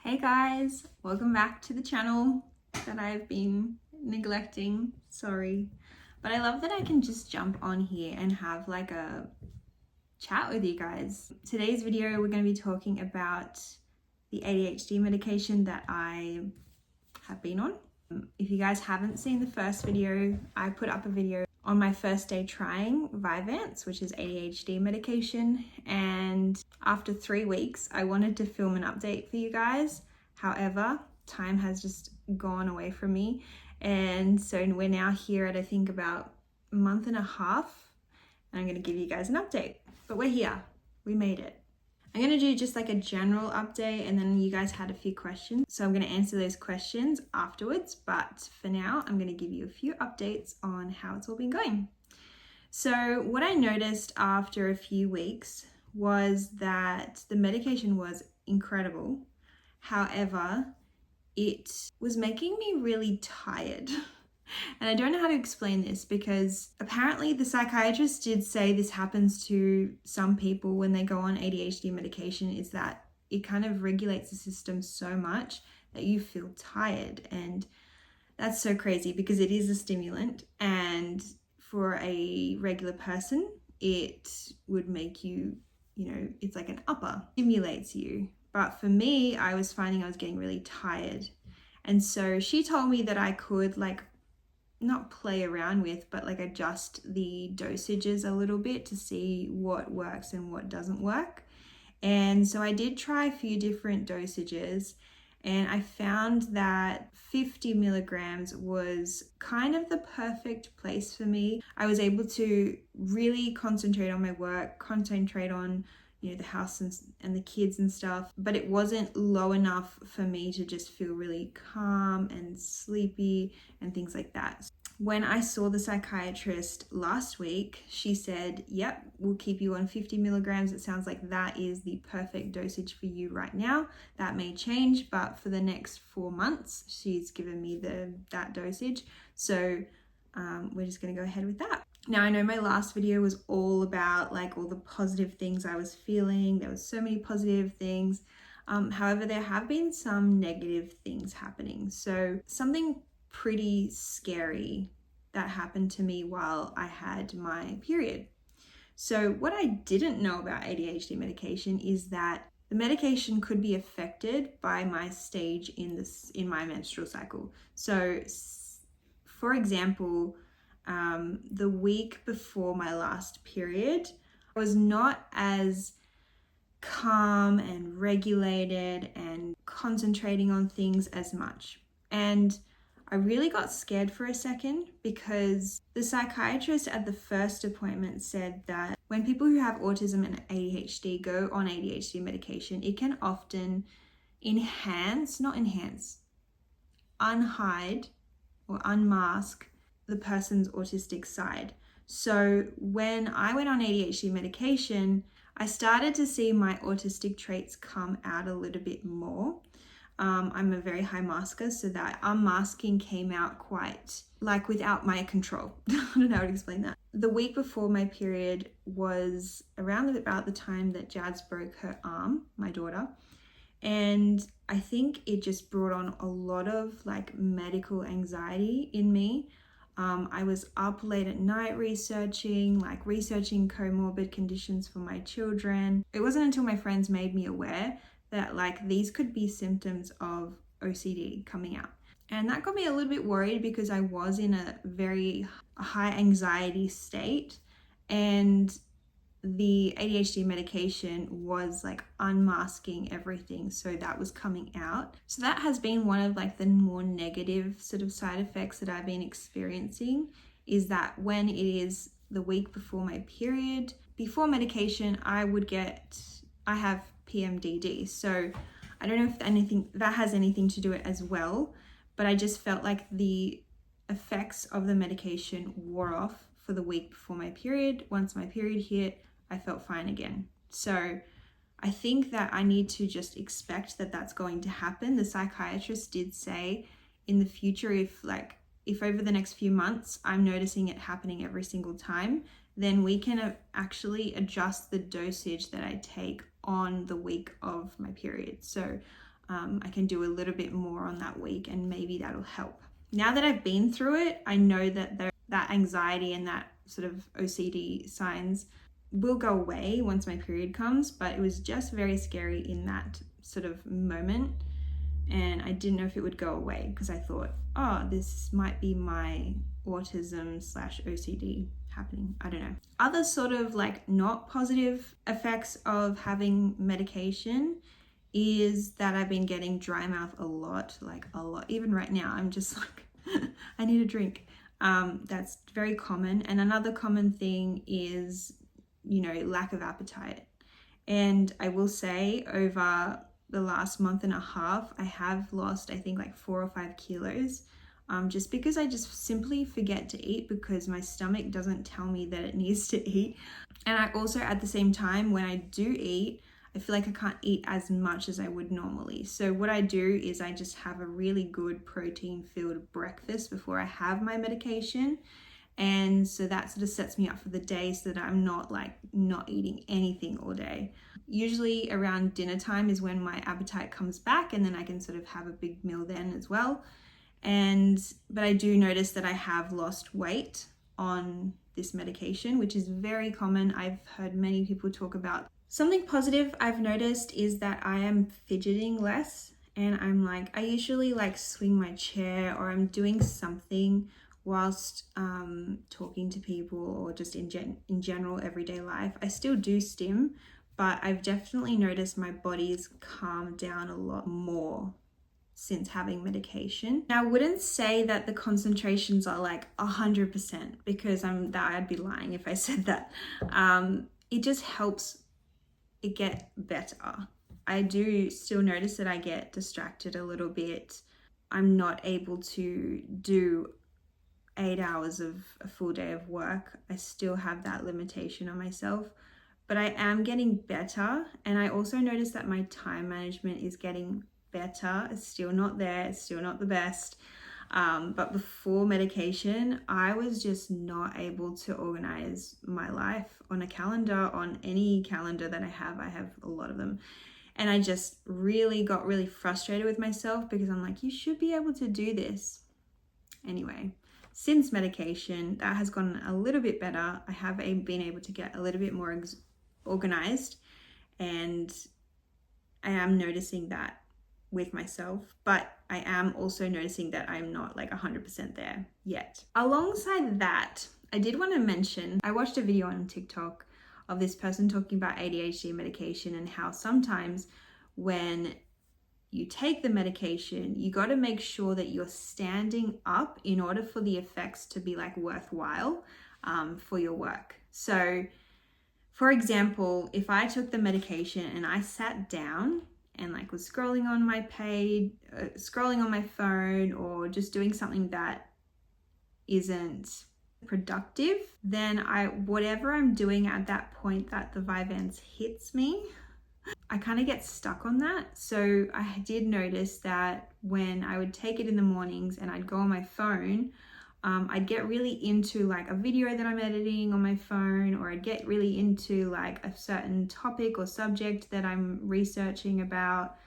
Hey guys, welcome back to the channel that I've been neglecting, sorry. But I love that I can just jump on here and have like a chat with you guys. Today's video we're going to be talking about the ADHD medication that I have been on. If you guys haven't seen the first video, I put up a video on my first day trying Vyvanse, which is ADHD medication, and after 3 weeks I wanted to film an update for you guys. However, time has just gone away from me, and so we're now here at I think about a month and a half, and I'm going to give you guys an update. But we're here, we made it. I'm going to do just like a general update, and then you guys had a few questions, so I'm going to answer those questions afterwards. But for now, I'm going to give you a few updates on how it's all been going. So what I noticed after a few weeks was that the medication was incredible. However, it was making me really tired. And I don't know how to explain this, because apparently the psychiatrist did say this happens to some people when they go on ADHD medication, is that it kind of regulates the system so much that you feel tired. And that's so crazy because it is a stimulant, and for a regular person it would make you, it's like an upper, stimulates you. But for me, I was finding I was getting really tired. And so she told me that I could not play around with, but adjust the dosages a little bit to see what works and what doesn't work. And so I did try a few different dosages, and I found that 50 milligrams was kind of the perfect place for me. I was able to really concentrate on my work, concentrate on the house and the kids and stuff, but it wasn't low enough for me to just feel really calm and sleepy and things like that. When I saw the psychiatrist last week, she said, yep, we'll keep you on 50 milligrams. It sounds like that is the perfect dosage for you right now. That may change, but for the next 4 months, she's given me that dosage. So we're just going to go ahead with that. Now, I know my last video was all about all the positive things I was feeling. There was so many positive things. However, there have been some negative things happening. So something pretty scary that happened to me while I had my period. So what I didn't know about ADHD medication is that the medication could be affected by my stage in my menstrual cycle. So for example, the week before my last period, I was not as calm and regulated and concentrating on things as much. And I really got scared for a second, because the psychiatrist at the first appointment said that when people who have autism and ADHD go on ADHD medication, it can often unhide or unmask the person's autistic side. So when I went on ADHD medication, I started to see my autistic traits come out a little bit more. I'm a very high masker, so that unmasking came out quite without my control. I don't know how to explain that. The week before my period was around about the time that Jazz broke her arm, my daughter. And I think it just brought on a lot of medical anxiety in me. I was up late at night researching comorbid conditions for my children. It wasn't until my friends made me aware that these could be symptoms of OCD coming out. And that got me a little bit worried, because I was in a very high anxiety state, and the ADHD medication was unmasking everything, so that was coming out. So that has been one of the more negative sort of side effects that I've been experiencing, is that when it is the week before my period, before medication, I have PMDD. So I don't know if that has anything to do it as well, but I just felt like the effects of the medication wore off for the week before my period. Once my period hit, I felt fine again. So I think that I need to just expect that that's going to happen. The psychiatrist did say in the future, if over the next few months I'm noticing it happening every single time, then we can actually adjust the dosage that I take on the week of my period. So I can do a little bit more on that week, and maybe that'll help. Now that I've been through it, I know that that anxiety and that sort of OCD signs will go away once my period comes, but it was just very scary in that sort of moment. And I didn't know if it would go away because I thought, oh, this might be my autism / OCD happening. I don't know. Other sort of like not positive effects of having medication is that I've been getting dry mouth a lot. Even right now, I'm just like, I need a drink. That's very common. And another common thing is, lack of appetite. And I will say over the last month and a half, I have lost, I think, like 4 or 5 kilos. Just because I just simply forget to eat because my stomach doesn't tell me that it needs to eat. And I also, at the same time, when I do eat, I feel like I can't eat as much as I would normally. So what I do is I just have a really good protein-filled breakfast before I have my medication. And so that sort of sets me up for the day so that I'm not eating anything all day. Usually around dinner time is when my appetite comes back, and then I can sort of have a big meal then as well. But I do notice that I have lost weight on this medication, which is very common. I've heard many people talk about. Something positive I've noticed is that I am fidgeting less, and I usually swing my chair, or I'm doing something whilst talking to people, or just in general everyday life. I still do stim, but I've definitely noticed my body's calmed down a lot more since having medication. Now, I wouldn't say that the concentrations are 100%, because I'd be lying if I said that. It just helps it get better. I do still notice that I get distracted a little bit. I'm not able to do 8 hours of a full day of work. I still have that limitation on myself, but I am getting better. And I also notice that my time management is getting better. It's still not there. It's still not the best. But before medication, I was just not able to organize my life on a calendar, on any calendar that I have. I have a lot of them. And I just got really frustrated with myself, because I'm like, you should be able to do this. Anyway, since medication, that has gotten a little bit better. I have been able to get a little bit more organized, and I am noticing that with myself, but I am also noticing that I'm not 100% there yet. Alongside that, I did want to mention, I watched a video on TikTok of this person talking about ADHD medication, and how sometimes when you take the medication, you got to make sure that you're standing up in order for the effects to be worthwhile for your work. So for example, if I took the medication and I sat down and was scrolling on my page, scrolling on my phone, or just doing something that isn't productive, then whatever I'm doing at that point that the Vyvanse hits me, I kind of get stuck on that. So I did notice that when I would take it in the mornings and I'd go on my phone, I'd get really into a video that I'm editing on my phone, or I'd get really into a certain topic or subject that I'm researching about.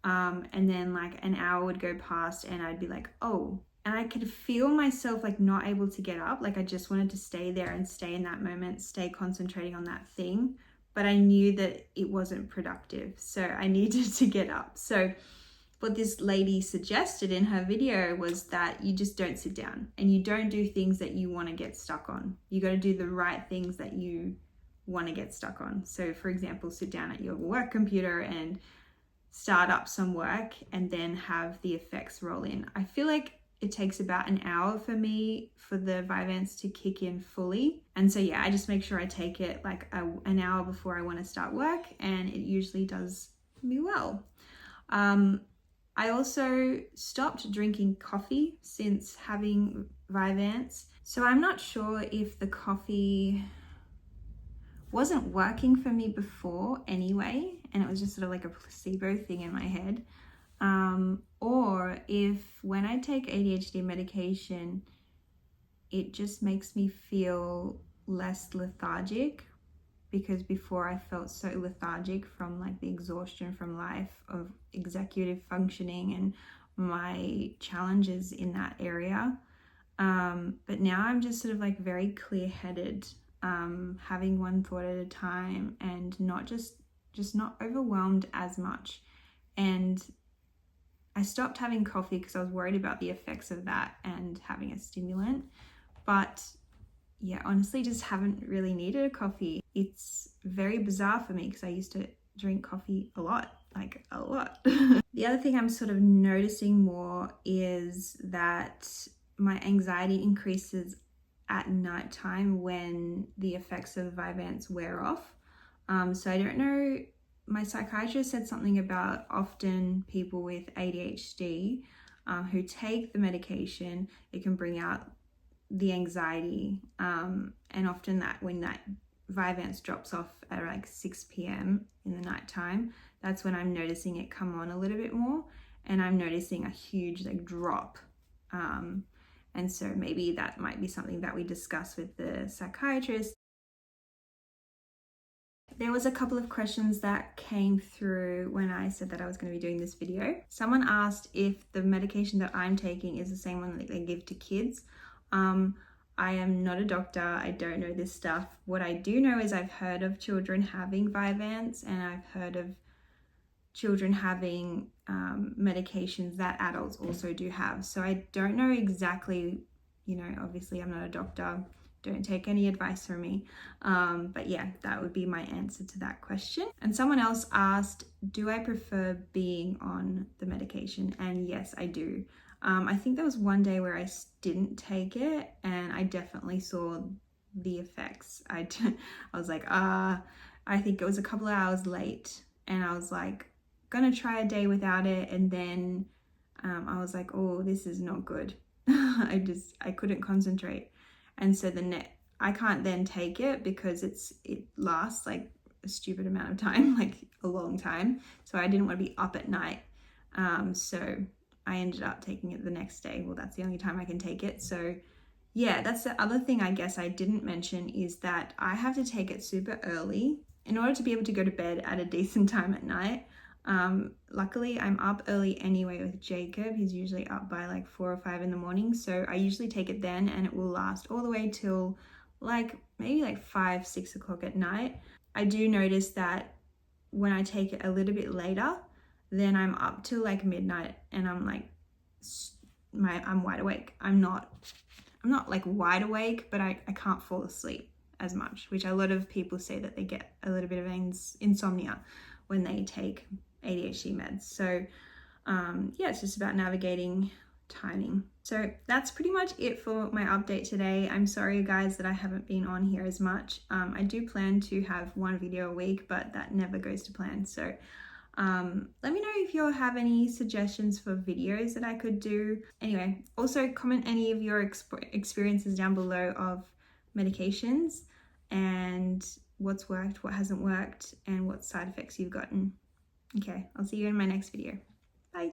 And then an hour would go past and I'd be like, oh, and I could feel myself not able to get up. I just wanted to stay there and stay in that moment, stay concentrating on that thing. But I knew that it wasn't productive, so I needed to get up. So what this lady suggested in her video was that you just don't sit down, and you don't do things that you want to get stuck on. You got to do the right things that you want to get stuck on. So for example, sit down at your work computer and start up some work, and then have the effects roll in. I feel like it takes about an hour for me for the Vyvanse to kick in fully. And so yeah, I just make sure I take it an hour before I want to start work, and it usually does me well. I also stopped drinking coffee since having Vyvanse. So I'm not sure if the coffee wasn't working for me before anyway, and it was just sort of a placebo thing in my head. Or if when I take ADHD medication, it just makes me feel less lethargic. because before I felt so lethargic from like the exhaustion from life of executive functioning and my challenges in that area. But now I'm just sort of like very clear-headed, having one thought at a time and not just not overwhelmed as much. And I stopped having coffee because I was worried about the effects of that and having a stimulant. But yeah, honestly, just haven't really needed a coffee. It's very bizarre for me because I used to drink coffee a lot, like a lot. The other thing I'm sort of noticing more is that my anxiety increases at nighttime when the effects of Vyvanse wear off. So I don't know, my psychiatrist said something about often people with ADHD who take the medication, it can bring out the anxiety, and often that when that Vyvanse drops off at like 6 p.m. in the nighttime, that's when I'm noticing it come on a little bit more, and I'm noticing a huge like drop. And so maybe that might be something that we discuss with the psychiatrist. There was a couple of questions that came through when I said that I was going to be doing this video. Someone asked if the medication that I'm taking is the same one that they give to kids. I am not a doctor. I don't know this stuff. What I do know is I've heard of children having Vyvanse, and I've heard of children having medications that adults also do have. So I don't know exactly, you know, obviously I'm not a doctor. Don't take any advice from me. But yeah, that would be my answer to that question. And someone else asked, do I prefer being on the medication? And yes, I do. I think there was one day where I didn't take it and I definitely saw the effects. I was like, I think it was a couple of hours late, and I was like, gonna try a day without it. And then I was like, oh, this is not good. I couldn't concentrate. And so I can't then take it because it lasts like a stupid amount of time, like a long time. So I didn't want to be up at night. So I ended up taking it the next day. Well, that's the only time I can take it. So yeah, that's the other thing I guess I didn't mention, is that I have to take it super early in order to be able to go to bed at a decent time at night. Luckily I'm up early anyway with Jacob. He's usually up by like 4 or 5 in the morning. So I usually take it then, and it will last all the way till like maybe like 5, 6 o'clock at night. I do notice that when I take it a little bit later, then I'm up till like midnight and I'm like, I'm wide awake. I'm not like wide awake, but I can't fall asleep as much, which a lot of people say that they get a little bit of insomnia when they take ADHD meds. So yeah, it's just about navigating timing. So that's pretty much it for my update today. I'm sorry guys that I haven't been on here as much. I do plan to have one video a week, but that never goes to plan. So let me know if you have any suggestions for videos that I could do. Anyway, also comment any of your experiences down below of medications and what's worked, what hasn't worked, and what side effects you've gotten. Okay, I'll see you in my next video.